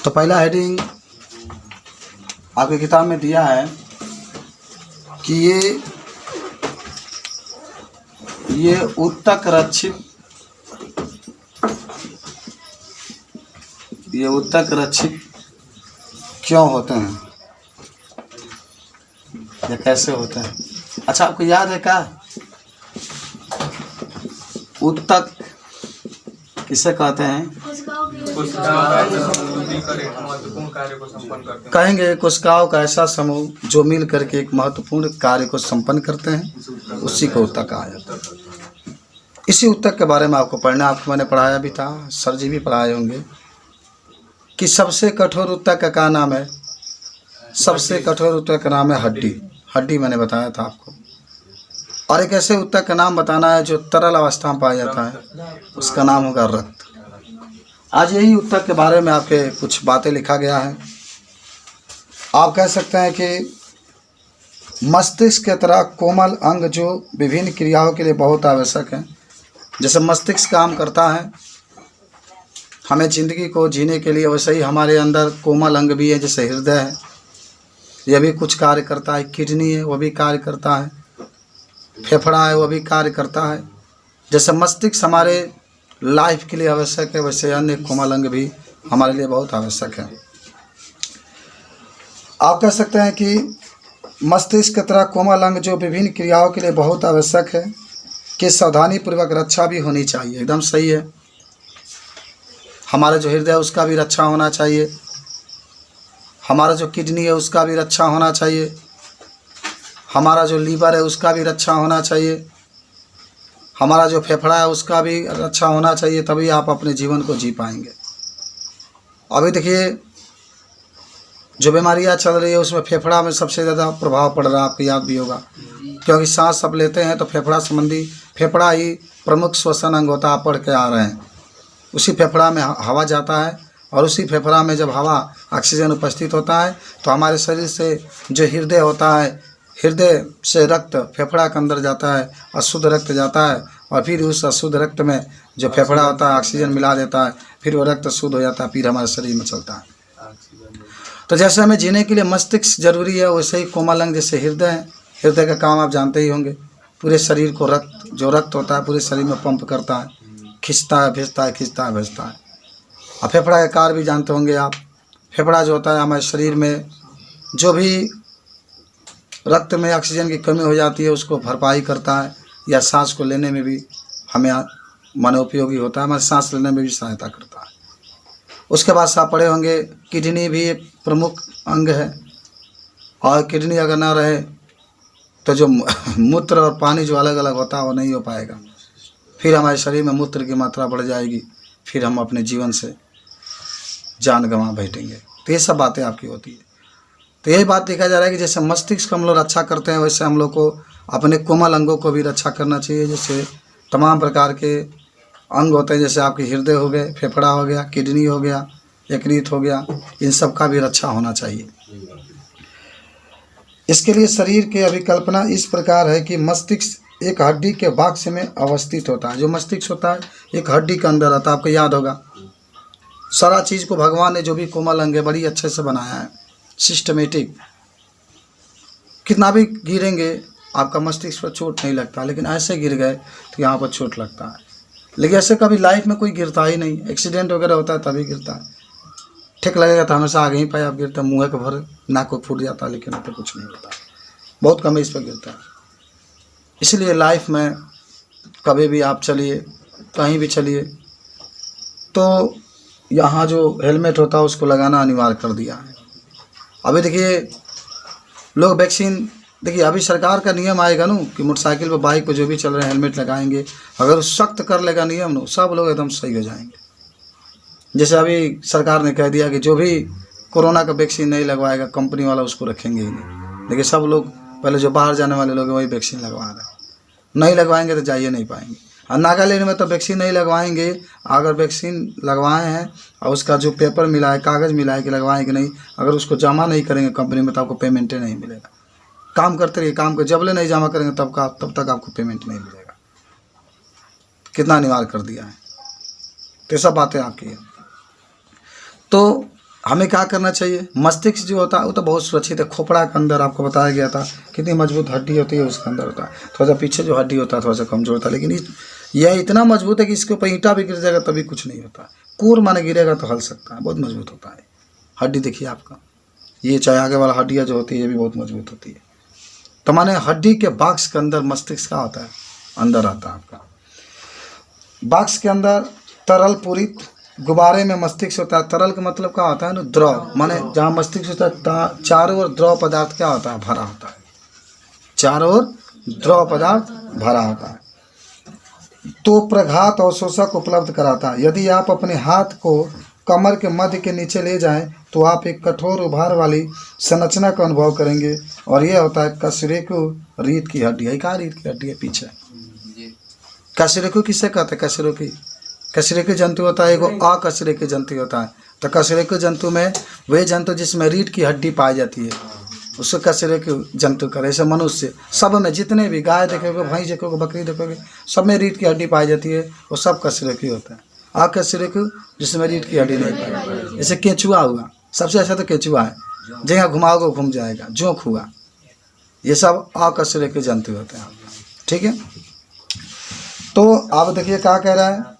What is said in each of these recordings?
तो पहला हेडिंग आपकी किताब में दिया है कि ये उत्तक रक्षित क्यों होते हैं या कैसे होते हैं। अच्छा, आपको याद है क्या उत्तक किसे कहते हैं? कहेंगे कोशिकाओं का ऐसा समूह जो मिल करके एक महत्वपूर्ण कार्य को संपन्न करते हैं, उसी को उत्तक कहा जाता है। इसी उत्तक के बारे में आपको पढ़ना, आपको मैंने पढ़ाया भी था, सर जी भी पढ़ाए होंगे कि सबसे कठोर उत्तक का क्या नाम है। सबसे कठोर उत्तक का नाम है हड्डी मैंने बताया था आपको। और एक ऐसे उत्तक का नाम बताना है जो तरल अवस्था में पाया जाता है, उसका नाम होगा रक्त। आज यही उत्तक के बारे में आपके कुछ बातें लिखा गया है। आप कह सकते हैं कि मस्तिष्क के तरह कोमल अंग जो विभिन्न क्रियाओं के लिए बहुत आवश्यक है। जैसे मस्तिष्क काम करता है हमें ज़िंदगी को जीने के लिए, वैसे ही हमारे अंदर कोमल अंग भी है, जैसे हृदय है, यह भी कुछ कार्य करता है। किडनी है, वह भी कार्य करता है। फेफड़ा है, वह भी कार्य करता है। जैसे मस्तिष्क हमारे लाइफ के लिए आवश्यक है, वैसे अन्य कोमल अंग भी हमारे लिए बहुत आवश्यक है। आप कह सकते हैं कि मस्तिष्क की तरह कोमल अंग जो विभिन्न क्रियाओं के लिए बहुत आवश्यक है कि सावधानी पूर्वक रक्षा भी होनी चाहिए। एकदम सही है। हमारा जो हृदय है उसका भी रक्षा होना चाहिए, हमारा जो किडनी है उसका भी रक्षा होना चाहिए, हमारा जो लीवर है उसका भी रक्षा होना चाहिए, हमारा जो फेफड़ा है उसका भी रक्षा होना चाहिए, तभी आप अपने जीवन को जी पाएंगे। अभी देखिए जो बीमारियां चल रही है उसमें फेफड़ा में सबसे ज़्यादा प्रभाव पड़ रहा है, आपको याद भी होगा, क्योंकि सांस सब लेते हैं तो फेफड़ा ही प्रमुख श्वसन अंग होता है। आप पढ़ के आ रहे हैं, उसी फेफड़ा में हवा जाता है और उसी फेफड़ा में जब हवा ऑक्सीजन उपस्थित होता है तो हमारे शरीर से जो हृदय होता है, हृदय से रक्त फेफड़ा के अंदर जाता है, अशुद्ध रक्त जाता है और फिर उस अशुद्ध रक्त में जो फेफड़ा होता है ऑक्सीजन मिला देता है, फिर वो रक्त शुद्ध हो जाता है, फिर हमारे शरीर में चलता है। तो जैसे हमें जीने के लिए मस्तिष्क जरूरी है, वैसे ही कोमल अंग जैसे हृदय है, हृदय का काम आप जानते ही होंगे। पूरे शरीर को रक्त होता है पूरे शरीर में पंप करता है, खींचता है भेजता है, खींचता है भेजता है। और फेफड़ा का कार्य भी जानते होंगे आप। फेफड़ा जो होता है हमारे शरीर में जो भी रक्त में ऑक्सीजन की कमी हो जाती है उसको भरपाई करता है, या सांस को लेने में भी हमें मानव उपयोगी होता है, हमारे सांस लेने में भी सहायता करता है। उसके बाद आप पढ़े होंगे किडनी भी एक प्रमुख अंग है, और किडनी अगर ना रहे तो जो मूत्र और पानी जो अलग अलग होता है वो नहीं हो पाएगा, फिर हमारे शरीर में मूत्र की मात्रा बढ़ जाएगी, फिर हम अपने जीवन से जान गंवा बैठेंगे। तो ये सब बातें आपकी होती है। तो यही बात देखा जा रहा है कि जैसे मस्तिष्क को हम लोग रक्षा करते हैं, वैसे हम लोग को अपने कोमल अंगों को भी रक्षा करना चाहिए। जैसे तमाम प्रकार के अंग होते हैं, जैसे आपके हृदय हो गए, फेफड़ा हो गया, किडनी हो गया, यकृत हो गया, इन सब का भी रक्षा होना चाहिए। इसके लिए शरीर की अभिकल्पना इस प्रकार है कि मस्तिष्क एक हड्डी के भाग में अवस्थित होता है। जो मस्तिष्क होता है एक हड्डी के अंदर आता है, आपको याद होगा। सारा चीज़ को भगवान ने जो भी कोमल अंग है बड़ी अच्छे से बनाया है, सिस्टमेटिक। कितना भी गिरेंगे आपका मस्तिष्क पर चोट नहीं लगता, लेकिन ऐसे गिर गए तो यहाँ पर चोट लगता है। लेकिन ऐसे कभी लाइफ में कोई गिरता ही नहीं, एक्सीडेंट वगैरह होता है तभी गिरता है। ठीक लगेगा तो हमेशा आगे ही पाए आप गिरता, मुँह के भर नाक को फूट जाता है, लेकिन तो कुछ नहीं होता, बहुत कम इस पर गिरता है। इसलिए लाइफ में कभी भी आप चलिए, कहीं भी चलिए, तो यहाँ जो हेलमेट होता है उसको लगाना अनिवार्य कर दिया है। अभी देखिए लोग वैक्सीन, देखिए अभी सरकार का नियम आएगा ना कि मोटरसाइकिल पर बाइक पर जो भी चल रहे हैं हेलमेट लगाएंगे। अगर सख्त कर लेगा नियम ना, सब लोग एकदम सही हो जाएंगे। जैसे अभी सरकार ने कह दिया कि जो भी कोरोना का वैक्सीन नहीं लगवाएगा कंपनी वाला उसको रखेंगे ही नहीं। देखिए सब लोग पहले जो बाहर जाने वाले लोग हैं वही वैक्सीन लगवा रहे हैं, नहीं लगवाएंगे तो जाइए नहीं पाएंगे। और नागालैंड में तो वैक्सीन नहीं लगवाएंगे, अगर वैक्सीन लगवाए हैं और उसका जो पेपर मिला है, कागज़ मिला है कि लगवाएं कि नहीं, अगर उसको जमा नहीं करेंगे कंपनी में तो आपको पेमेंट नहीं मिलेगा। काम करते रहिए, काम को जब ले नहीं जमा करेंगे तब तक आपको पेमेंट नहीं मिलेगा। कितना अनिवार्य कर दिया है। तो सब बातें आपकी है। तो हमें क्या करना चाहिए, मस्तिष्क जो होता है वो तो बहुत सुरक्षित है। खोपड़ा के अंदर आपको बताया गया था कितनी मजबूत हड्डी होती है, उसके अंदर होता है। थोड़ा सा पीछे जो हड्डी होता है थोड़ा सा कमजोर होता है, लेकिन यह इतना मजबूत है कि इसके ऊपर ईंटा भी गिर जाएगा तभी कुछ नहीं होता। कोर माने गिरेगा तो हल सकता है, बहुत मजबूत होता है। हड्डी देखिए आपका, ये चाहे आगे वाला हड्डियाँ जो होती है ये भी बहुत मजबूत होती है। तो माने हड्डी के बॉक्स के अंदर मस्तिष्क का होता है, अंदर आता है आपका। बॉक्स के अंदर तरल पूरित गुब्बारे में मस्तिष्क होता है। तरल का मतलब क्या होता है ना, द्रव, माने जहाँ मस्तिष्क होता है चारों ओर द्रव पदार्थ क्या होता है, भरा होता है। चारों ओर द्रव पदार्थ भरा होता है। तो प्रघात अवशोषक उपलब्ध कराता है। यदि आप अपने हाथ को कमर के मध्य के नीचे ले जाएं तो आप एक कठोर उभार वाली संरचना का अनुभव करेंगे, और यह होता है कशरेकु रीढ़ की हड्डी है। क्या रीढ़ की हड्डी है पीछे? कशरेकु किसे कहते हैं? कशरेकु जंतु होता है, एगो अकशरेकु जंतु होता है। तो कशरेकु जंतु में वे जंतु जिसमें रीढ़ की हड्डी पाई जाती है उसको कशरेकु जंतु करे। ऐसे मनुष्य सब में जितने भी गाय देखोगे, भैंस देखोगे, बकरी देखोगे, सब में रीढ़ की हड्डी पाई जाती है, वो सब कशरेकु होता है। अकशरेकु जिसमें रीढ़ की हड्डी नहीं पाई, जैसे केंचुआ हुआ, सबसे अच्छा तो केंचुआ है, जहाँ घुमाओगे घूम जाएगा, जोंक हुआ, ये सब अकशरेकु जंतु होते हैं। ठीक है, तो आप देखिए क्या कह रहा है,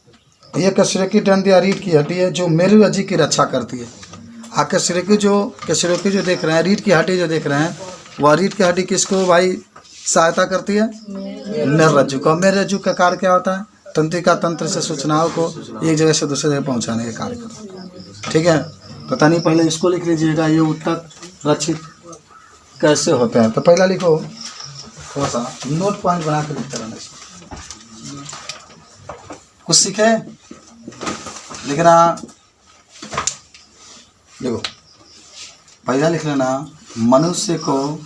ये कशरेकु दंड या रीढ़ की हड्डी है जो मेरुरज्जु की रक्षा करती है। कशरेकु जो देख रहे हैं, रीढ़ की हड्डी जो देख रहे हैं, वह रीढ़ की हड्डी किसको भाई सहायता करती है? मेरुरज्जु को। मेरुरज्जु का कार्य क्या होता है? तंत्रिका तंत्र से सूचनाओं को एक जगह से दूसरे जगह पहुंचाने का कार्य करता है। ठीक है, पता नहीं, पहले इसको लिख लीजिएगा, ये उत्तक रक्षित कैसे होते हैं। तो पहला लिखो, थोड़ा सा नोट पॉइंट बना कर लिखते रहना। कुछ सीखे लिखना, देखो पहला लिख लेना, मनुष्य को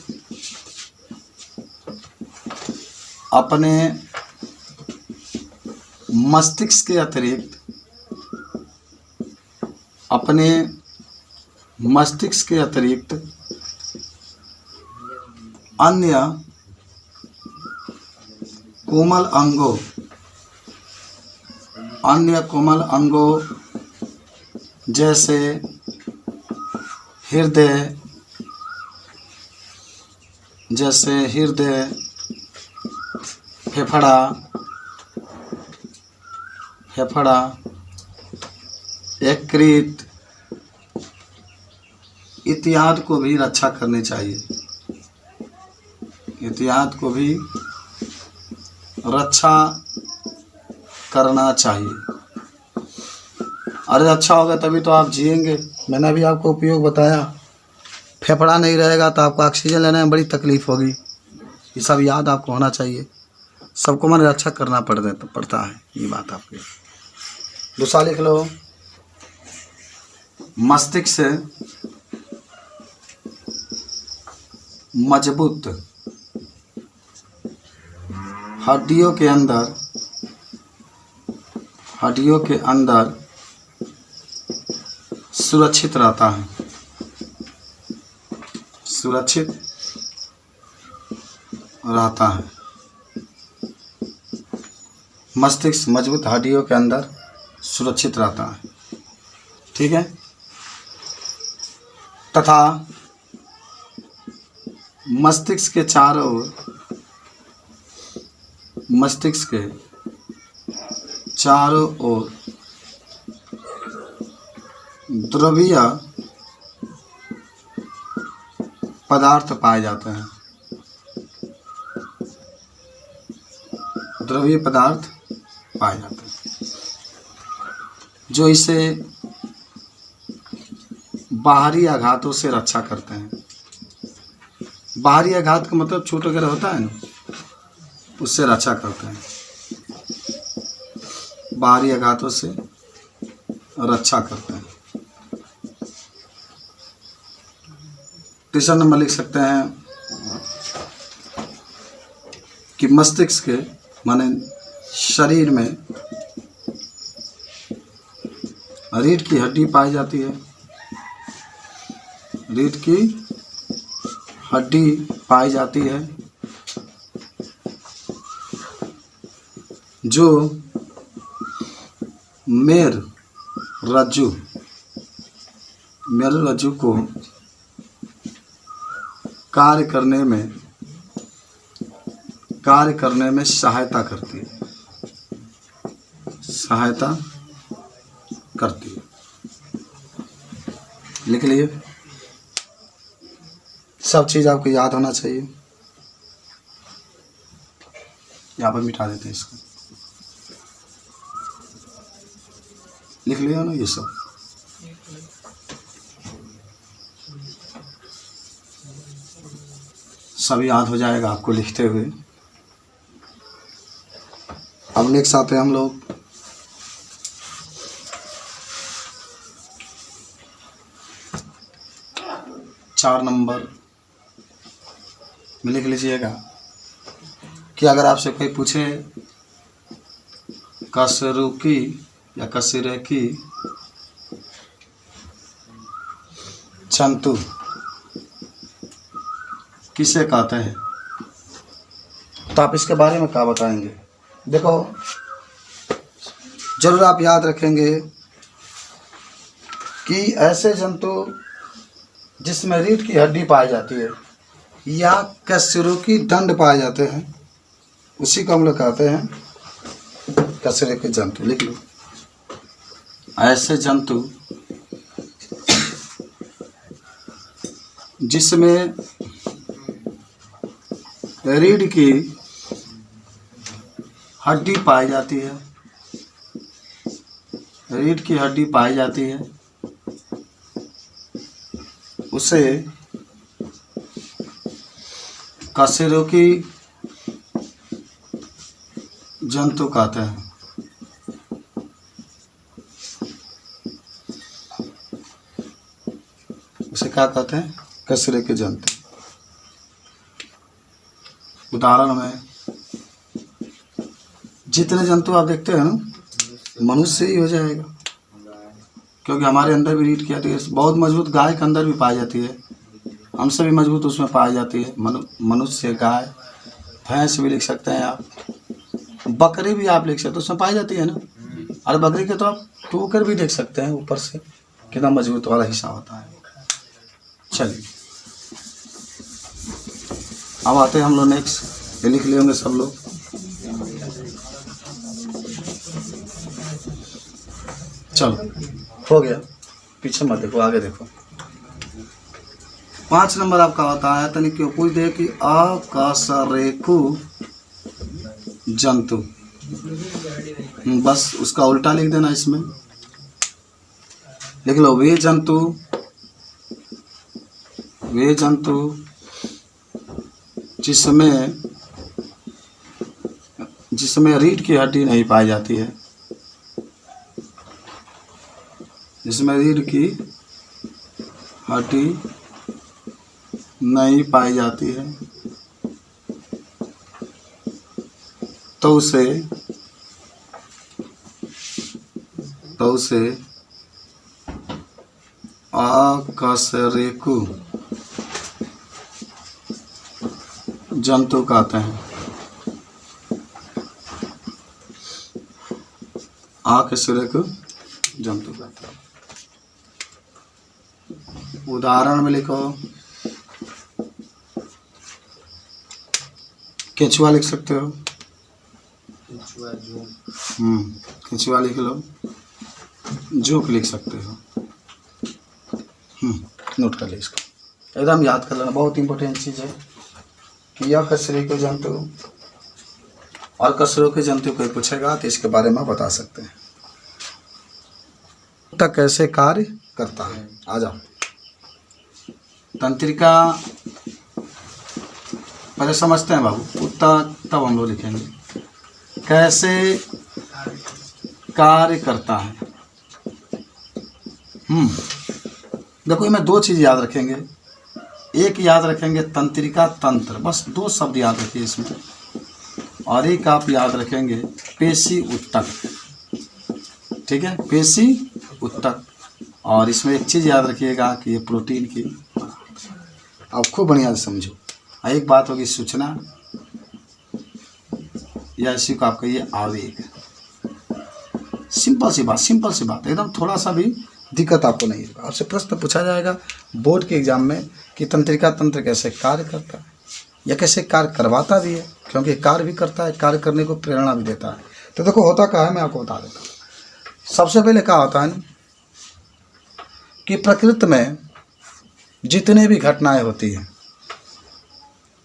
अपने मस्तिष्क के अतिरिक्त अन्य कोमल अंगों जैसे हृदय, फेफड़ा, यकृत इत्यादि को भी रक्षा करनी चाहिए। इत्यादि को भी रक्षा करना चाहिए। अरे अच्छा होगा तभी तो आप जिएंगे। मैंने अभी आपको उपयोग बताया। फेफड़ा नहीं रहेगा तो आपको ऑक्सीजन लेने में बड़ी तकलीफ होगी। ये सब याद आपको होना चाहिए। सबको मैंने रक्षा करना पड़ता है, ये बात आपकी। दूसरा लिख लो, मस्तिष्क से मजबूत हड्डियों के अंदर सुरक्षित रहता है। मस्तिष्क मजबूत हड्डियों के अंदर सुरक्षित रहता है। ठीक है, तथा मस्तिष्क के चारों ओर द्रवीय पदार्थ पाए जाते हैं। जो इसे बाहरी आघातों से रक्षा करते हैं। बाहरी आघात का मतलब चोट वगैरह होता है ना, उससे रक्षा करते हैं। बाहरी आघातों से रक्षा करते हैं। तीसरा नंबर लिख सकते हैं कि मस्तिष्क के माने शरीर में रीढ़ की हड्डी पाई जाती है। रीढ़ की हड्डी पाई जाती है जो मेरुरज्जु मेरुरज्जु को कार्य करने में सहायता करती है, लिख लिए। सब चीज़ आपको याद होना चाहिए। यहाँ पर मिटा देते हैं इसको, लिख लिया ना ये सब। सब याद हो जाएगा आपको लिखते हुए। अब नेक्स्ट आते हैं हम लोग चार नंबर में। लिख लीजिएगा कि अगर आपसे कोई पूछे कसरुकी या कसिरेकी जंतु किसे कहते हैं, तो आप इसके बारे में क्या बताएंगे। देखो, जरूर आप याद रखेंगे कि ऐसे जंतु जिसमें रीढ़ की हड्डी पाई जाती है या कशेरुकी दंड पाए जाते हैं, उसी को हम लोग कहते हैं कशेरुकी जंतु। लिख लो, ऐसे जंतु जिसमें रीढ़ की हड्डी पाई जाती है, रीढ़ की हड्डी पाई जाती है, उसे कशेरुकी जंतु कहते हैं। उसे क्या कहते हैं, कशेरुकी जंतु। उदाहरण में जितने जंतु आप देखते हैं ना, मनुष्य ही हो जाएगा, क्योंकि हमारे अंदर भी रीढ़ की हड्डी है। बहुत मजबूत गाय के अंदर भी पाई जाती है, हमसे भी मजबूत उसमें पाई जाती है। मनुष्य, गाय, भैंस भी लिख सकते हैं आप, बकरी भी आप लिख सकते हैं, उसमें पाई जाती है ना। और बकरी के तो आप टोकर भी देख सकते हैं ऊपर से, कितना मजबूत वाला हिस्सा होता है। चलिए अब आते हैं हम लोग नेक्स्ट। ये लिख लिए होंगे सब लोग। चलो हो गया, पीछे मत देखो, आगे देखो। 5 नंबर आपका होता है तनिक क्यों पूछ दे कि अकशेरुकी जंतु, बस उसका उल्टा लिख देना इसमें। लिख लो, वे जंतु जिसमें रीढ़ की हड्डी नहीं पाई जाती है, जिसमें रीढ़ की हड्डी नहीं पाई जाती है, तो उसे अकशेरुकी जंतु कहते हैं। अकशेरुकी जंतु कहते हैं। उदाहरण में लिखो, केंचुआ लिख सकते हो, केंचुआ लिख लो, जोक लिख सकते हो। नोट कर ले इसको, एकदम याद कर लेना, बहुत इंपॉर्टेंट चीज़ है कि यह कशेरुकी जंतु और कशेरुकी जंतु कोई पूछेगा तो इसके बारे में बता सकते हैं। तक कैसे कार्य करता है, आ जाओ। तंत्रिका पहले समझते हैं बाबू, तब हम लोग लिखेंगे कैसे कार्य करता है। देखो, इसमें 2 चीज़ याद रखेंगे। एक याद रखेंगे तंत्रिका, तंत्र, बस 2 शब्द याद रखिए इसमें। और एक आप याद रखेंगे पेशी उत्तक, ठीक है, पेशी उत्तक। और इसमें एक चीज़ याद रखिएगा कि ये प्रोटीन की, आप खूब बढ़िया से समझो। एक बात होगी सूचना, या इसी को आप कहिए आवेग। सिंपल सी बात, एकदम थोड़ा सा भी दिक्कत आपको नहीं होगा। आपसे प्रश्न पूछा जाएगा बोर्ड के एग्जाम में कि तंत्रिका तंत्र कैसे कार्य करता है या कैसे कार्य करवाता भी है, क्योंकि कार्य भी करता है, कार्य करने को प्रेरणा भी देता है। तो देखो होता क्या है, मैं आपको बता देता हूँ। सबसे पहले क्या होता है कि प्रकृति में जितने भी घटनाएं होती हैं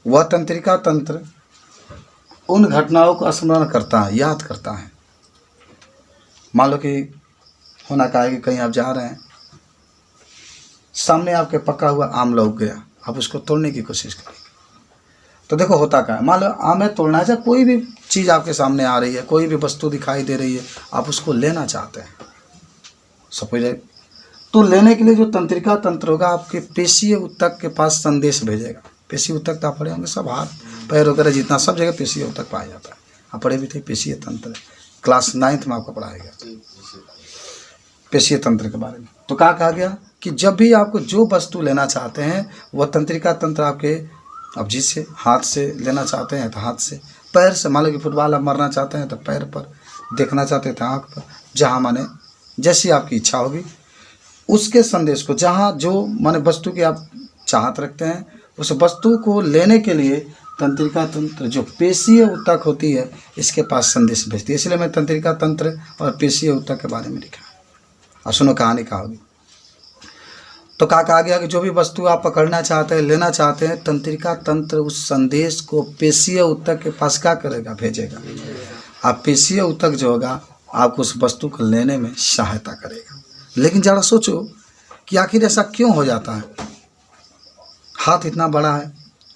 वह तंत्रिका तंत्र उन घटनाओं को स्मरण करता है, याद करता है। मान लो कि होना क्या है कि कहीं आप जा रहे हैं, सामने आपके पका हुआ आम लग गया, आप उसको तोड़ने की कोशिश करेंगे। तो देखो होता क्या है, मान लो आम है तोड़ना है, चाहे कोई भी चीज़ आपके सामने आ रही है, कोई भी वस्तु दिखाई दे रही है, आप उसको लेना चाहते हैं सपोज, तो लेने के लिए जो तंत्रिका तंत्र होगा आपके पेशीय ऊतक के पास संदेश भेजेगा। पेशीय ऊतक तो आप पढ़े होंगे, सब हाथ पैर वगैरह जितना सब जगह पेशीय ऊतक पाया जाता है, आप पढ़े भी थे पेशीय तंत्र, क्लास 9th में आपको पढ़ाया गया पेशीय तंत्र के बारे में। तो क्या कहा गया कि जब भी आपको जो वस्तु लेना चाहते हैं वह तंत्रिका तंत्र आपके, अब जिससे हाथ से लेना चाहते हैं तो हाथ से, पैर से, मान लो कि फुटबॉल आप मारना चाहते हैं तो पैर पर, देखना चाहते हैं तो आँख पर, जहाँ माने जैसी आपकी इच्छा होगी उसके संदेश को, जहाँ जो माने वस्तु की आप चाहत रखते हैं उस वस्तु को लेने के लिए तंत्रिका तंत्र जो पेशीय ऊतक होती है इसके पास संदेश भेजती है। इसलिए मैं तंत्रिका तंत्र और पेशीय ऊतक के बारे में लिखा। और सुनो कहानी क्या होगी। तो कहा गया कि जो भी वस्तु आप पकड़ना चाहते हैं, लेना चाहते हैं, तंत्रिका तंत्र उस संदेश को पेशीय ऊतक के पास क्या करेगा, भेजेगा। आप पेशीय ऊतक जो होगा आपको उस वस्तु को लेने में सहायता करेगा। लेकिन ज़रा सोचो कि आखिर ऐसा क्यों हो जाता है। हाथ इतना बड़ा है,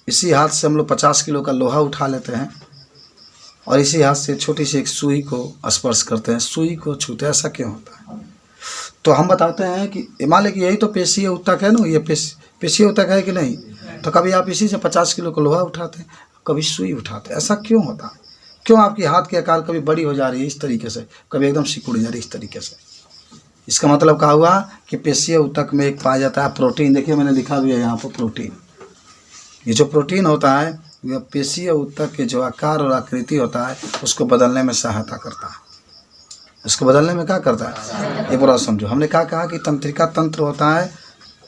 इसी हाथ से हम लोग 50 किलो का लोहा उठा लेते हैं और इसी हाथ से छोटी सी एक सुई को स्पर्श करते हैं, सुई को छूते हैं, ऐसा क्यों होता है। तो हम बताते हैं कि मान लें कि यही तो पेशीय ऊतक है ना, ये पेशीय ऊतक है कि नहीं, तो कभी आप इसी से 50 किलो का लोहा उठाते हैं, कभी सुई उठाते हैं, ऐसा क्यों होता है। क्यों आपकी हाथ के आकार कभी बड़ी हो जा रही है इस तरीके से, कभी एकदम सिकुड़ जा रही है इस तरीके से। इसका मतलब क्या हुआ कि पेशीय ऊतक में एक पाया जाता है प्रोटीन। देखिए मैंने लिखा भी है यहाँ पर प्रोटीन। ये जो प्रोटीन होता है यह पेशीय ऊतक के जो आकार और आकृति होता है उसको बदलने में सहायता करता है। इसको बदलने में क्या करता है, ये पूरा समझो। हमने क्या कहा कि तंत्रिका तंत्र होता है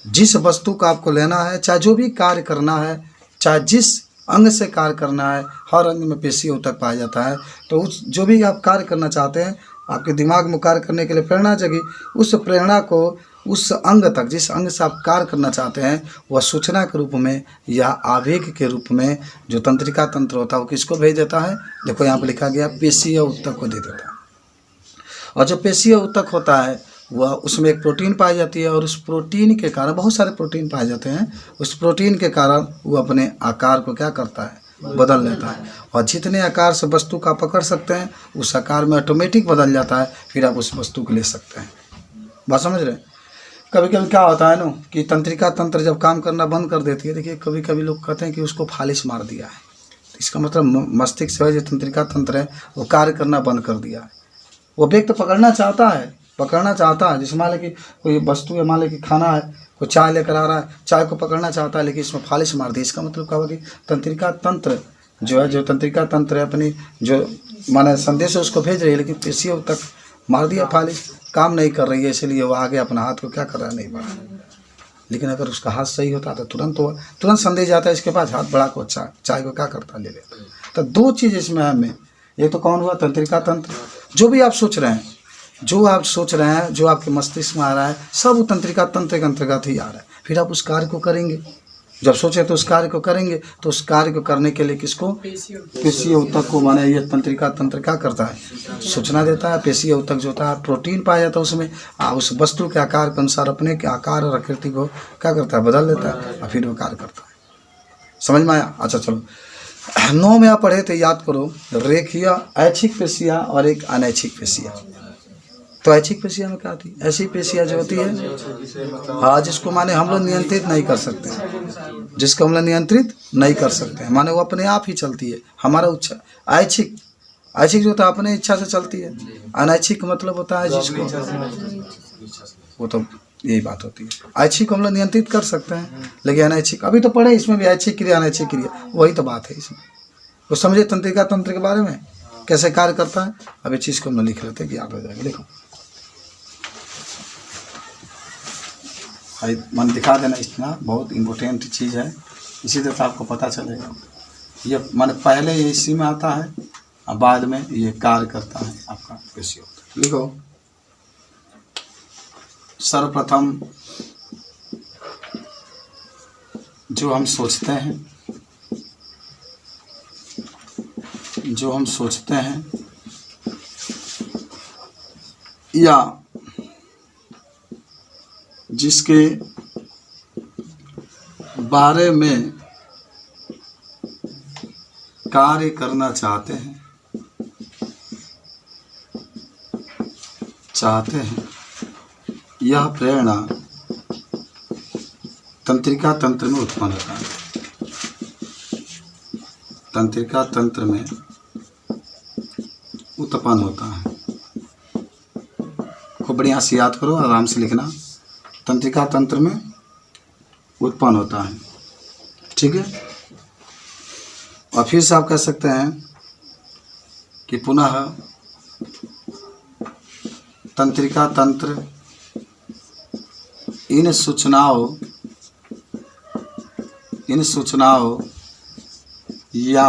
जिस वस्तु को आपको लेना है, चाहे जो भी कार्य करना है, चाहे जिस अंग से कार्य करना है, हर अंग में पेशीय ऊतक पाया जाता है। तो उस जो भी आप कार्य करना चाहते हैं, आपके दिमाग में कार्य करने के लिए प्रेरणा जगी, उस प्रेरणा को उस अंग तक, जिस अंग से आप कार्य करना चाहते हैं, वह सूचना के रूप में या आवेग के रूप में जो तंत्रिका तंत्र होता है वो किसको भेज देता है। देखो यहाँ पर लिखा गया पेशीय ऊतक को दे देता है। और जो पेशीय ऊतक होता है वह, उसमें एक प्रोटीन पाई जाती है और उस प्रोटीन के कारण, बहुत सारे प्रोटीन पाए जाते हैं, उस प्रोटीन के कारण वो अपने आकार को क्या करता है, बदल लेता है। और जितने आकार से वस्तु का पकड़ सकते हैं उस आकार में ऑटोमेटिक बदल जाता है, फिर आप उस वस्तु को ले सकते हैं। बात समझ रहे हैं। कभी कभी क्या होता है ना कि तंत्रिका तंत्र जब काम करना बंद कर देती है, देखिए कभी कभी लोग कहते हैं कि उसको फालिश मार दिया है, तो इसका मतलब मस्तिष्क से जो तंत्रिका तंत्र है वो कार्य करना बंद कर दिया है। वो व्यक्ति तो पकड़ना चाहता है, जैसे मान लें कि कोई वस्तु है, मान लें कि खाना है, कोई चाय लेकर आ रहा है, चाय को पकड़ना चाहता है लेकिन इसमें फालिश मार दी। इसका मतलब क्या होगा कि तंत्रिका तंत्र जो है, जो तंत्रिका तंत्र है अपनी जो माने संदेश है उसको भेज रही है, लेकिन पेशीय ऊतक मार दिया, फालिश काम नहीं कर रही है, इसलिए वो आगे अपना हाथ को क्या कर रहा है, नहीं बढ़ा। लेकिन अगर उसका हाथ सही होता तो तुरंत संदेश जाता है इसके पास, हाथ बढ़ा को चाय को क्या करता, ले लेता। तो दो चीज़ इसमें हमें, एक तो कौन हुआ, तंत्रिका तंत्र। जो भी आप सोच रहे हैं, जो आपके मस्तिष्क में आ रहा है, सब वो तंत्रिका तंत्र के अंतर्गत ही आ रहा है। फिर आप उस कार्य को करेंगे, जब सोचे तो उस कार्य को करेंगे, तो उस कार्य को करने के लिए किसको, पेशीय ऊतक को, माने ये तंत्रिका तंत्र क्या करता है, सूचना देता है। पेशीय ऊतक जो होता है प्रोटीन पाया जाता है उसमें, उस वस्तु के आकार के अनुसार अपने के आकार और आकृति को क्या करता है, बदल देता है और फिर वो कार्य करता है। समझ में आया। अच्छा चलो, 9 में आप पढ़े थे, याद करो, रेखीय ऐच्छिक पेशियाँ और एक अनैच्छिक पेशियाँ। तो ऐच्छिक पेशियाँ में क्या थी, ऐसी पेशियाँ जो होती है हाँ, जिसको माने हम लोग नियंत्रित नहीं कर सकते, जिसको हम लोग नियंत्रित नहीं कर सकते हैं, माने वो अपने आप ही चलती है, हमारा इच्छा। ऐच्छिक जो होता है अपने इच्छा से चलती है। अनैच्छिक मतलब होता है जिसको, वो तो यही बात होती है। ऐच्छिक हम लोग नियंत्रित कर सकते हैं, लेकिन अनैच्छिक अभी तो पढ़े, इसमें भी ऐच्छिक क्रिया अनैच्छिक क्रिया वही तो बात है इसमें। वो समझे तंत्रिका तंत्र के बारे में कैसे कार्य करता है। अब इस चीज़ को हम लिख लेते हैं कि याद हो जाएगा। देखो भाई मन दिखा देना, इतना बहुत इम्पोर्टेंट चीज़ है, इसी तरह आपको पता चलेगा। ये मन पहले ये इसी में आता है और बाद में ये कार्य करता है आपका पेशियों। लिखो, सर्वप्रथम जो हम सोचते हैं या जिसके बारे में कार्य करना चाहते हैं यह प्रेरणा तंत्रिका तंत्र में उत्पन्न होता है। तंत्रिका तंत्र में उत्पन्न होता है। खूब बढ़िया से याद करो, आराम से लिखना। तंत्रिका तंत्र में उत्पन्न होता है, ठीक है। और फिर से आप कह सकते हैं कि पुनः तंत्रिका तंत्र इन सूचनाओं या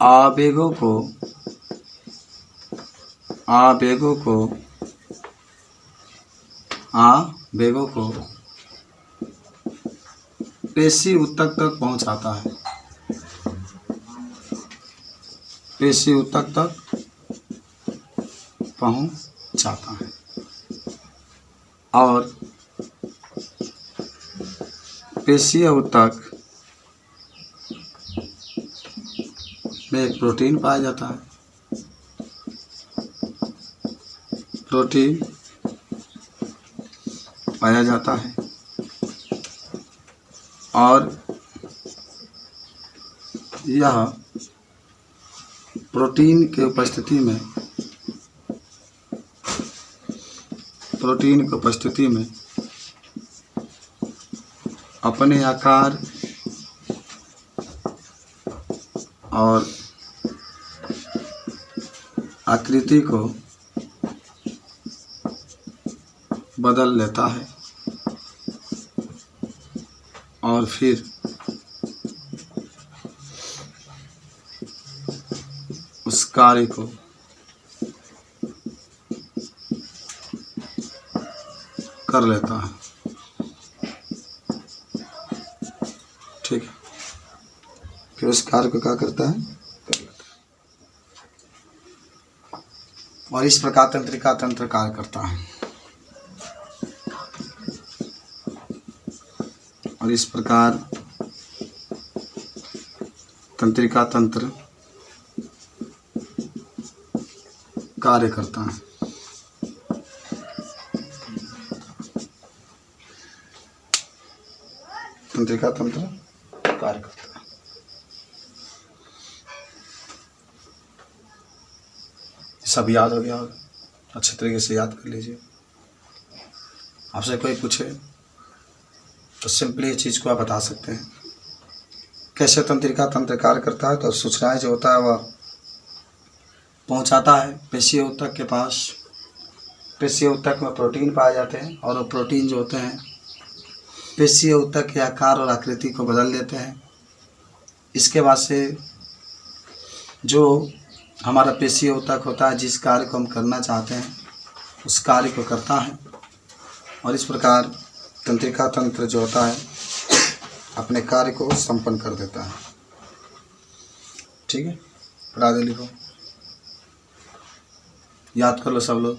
आवेगों को पेशी ऊतक तक पहुंचाता है। पेशी ऊतक तक पहुंचाता है और पेशीय ऊतक में एक प्रोटीन पाया जाता है। प्रोटीन पाया जाता है और यह प्रोटीन की उपस्थिति में अपने आकार और आकृति को बदल लेता है और फिर उस कार्य को कर लेता है, ठीक है। फिर उस कार्य को क्या करता है, कर लेता है। और इस प्रकार तंत्रिका तंत्र कार्य करता है। और इस प्रकार तंत्रिका तंत्र कार्य करता है। तंत्रिका तंत्र कार्य करता है। सब याद हो गया होगा, अच्छे तरीके से याद कर लीजिए। आपसे कोई पूछे तो सिंपली ये चीज़ को आप बता सकते हैं कैसे तंत्रिका तंत्र कार्य करता है। तो सूचनाएं जो होता है वह पहुंचाता है पेशीय ऊतक के पास। पेशीय ऊतक में प्रोटीन पाए जाते हैं और वो प्रोटीन जो होते हैं पेशीय ऊतक के आकार और आकृति को बदल देते हैं। इसके बाद से जो हमारा पेशीय ऊतक होता है, जिस कार्य को हम करना चाहते हैं उस कार्य को करता है। और इस प्रकार तंत्रिका तंत्र जो होता है अपने कार्य को संपन्न कर देता है, ठीक है। पढ़ा दे, लिखो, याद कर लो सब लोग।